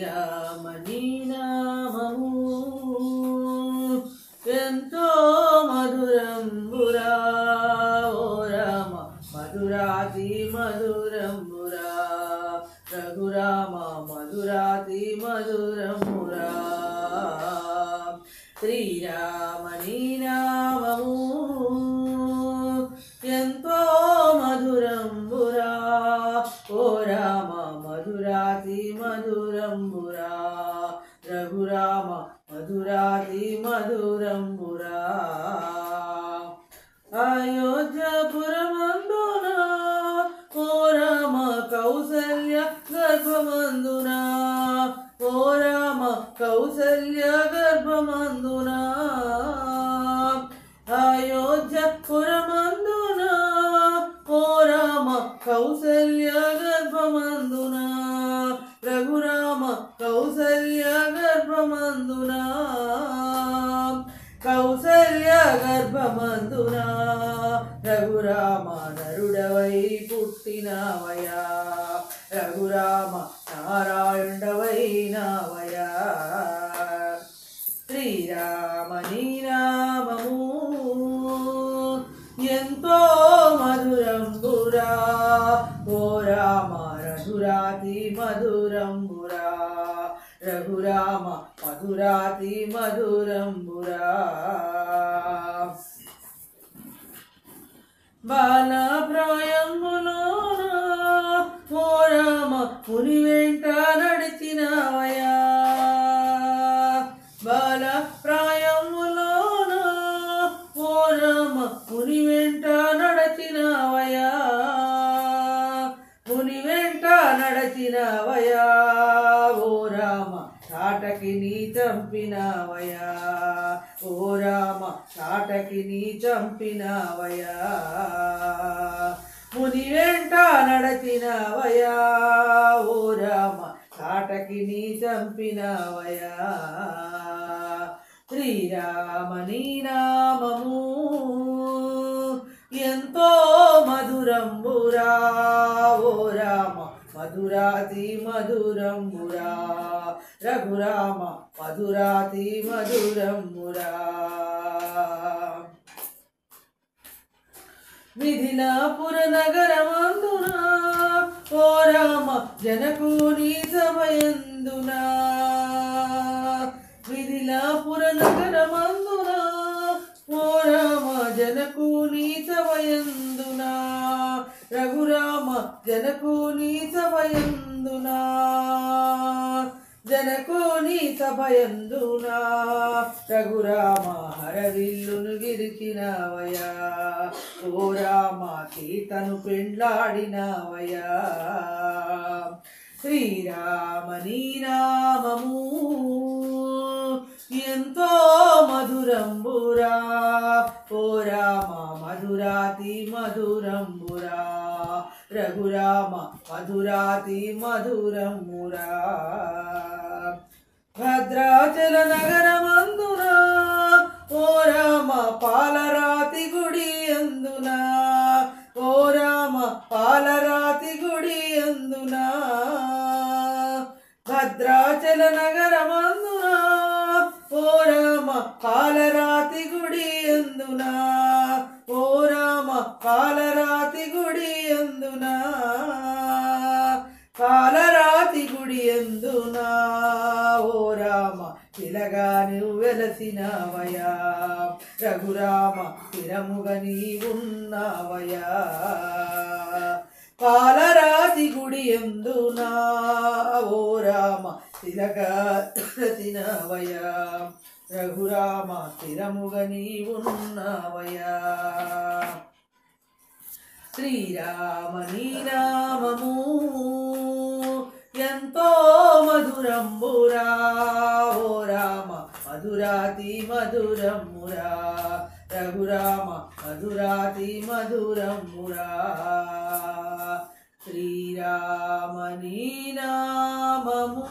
శ్రీరామ నీ నామము ఎంతో మధురంబురా ఓ రామ మధురాతి మధురంబురా రఘురామ మధురాతి మధురంబురా శ్రీరామ నీ నామము ఎంతో మధురంబురా ఓ రామ మధురాతి మధురంబురా రఘురామ మధురాతి మధురంబురా అయోధ్యాపురమందున ఓ రామ కౌసల్య గర్భమందున ఓ రామ కౌసల్య గర్భమందున అయోధ్యాపురమందున ఓ రామ కౌసల్య గర్భమందున రఘురామ కౌసల్య గర్భమందున కౌసల్య గర్భమందున రఘురామ నరుడవై పుట్టినవయా రఘురామ నారాయణుడవైనవయా శ్రీరామ నీ నామము ఎంతో మధురంబురా ఓ రామ రఘురాతి మధురంబురా రఘురామ మధురాతి మధురంబురా బాలప్రాయములోన ఓ రామ ముని వెంట నడిచినవయా బాలప్రాయములోన ఓ రామ ముని వెంట నడచినవయా ముని వెంట నడచినవయా ఓ రామ తాటకి నీ చంపినవయా ఓ రామ తాటకి నీ చంపినవయా ముని వెంట నడచినవయా ఓ రామ తాటకి నీ చంపినవయా శ్రీరామ నీ నామము ఎంతో మధురంబురా ఓ రామ మధురాతి మధురంబురా రఘురామ మధురాతి మధురంబురా మిథిలాపుర నగరమందున ఓ రామ జనకుని సభయందున మిథిలాపుర నగరమందున ఓ రామ జనకుని సభయందున రఘురామ జనకుని సభయందున జనకుని సభయందున రఘురామ హరవిల్లును గిరికినవయా ఓ రామ సీతను పెండ్లాడినవయా శ్రీరామ నీ నామము ఎంతో మధురంబురా ఓ రామ మధురాతి మధురంబురా రఘురామ మధురాతి మధురంబురా భద్రాచల నగరమందున ఓ రామ పాలరాతి గుడి అందున ఓ రామ పాలరాతి గుడి అందున భద్రాచల నగరమందున ఓ రామ పాలరాతి గుడి అందున ఓ రామ పాలరాతి గుడి అందున పాలరాతి గుడి అందున ఓ రామ తిలగా నువ్వు వెలసినవయా రఘురామ స్థిరముగా నీవున్నావయా పాలరాతి గుడి ఎందునా ఓ రామ తిలగా వెలసినవయా రఘురామ స్థిరముగా నీవున్నావయా శ్రీరామ నీ నామము ఎంతో మధురంబురా ఓ రామ మధురాతి మధురంబురా రఘురామ మధురాతి మధురంబురా శ్రీరామ నీ నామము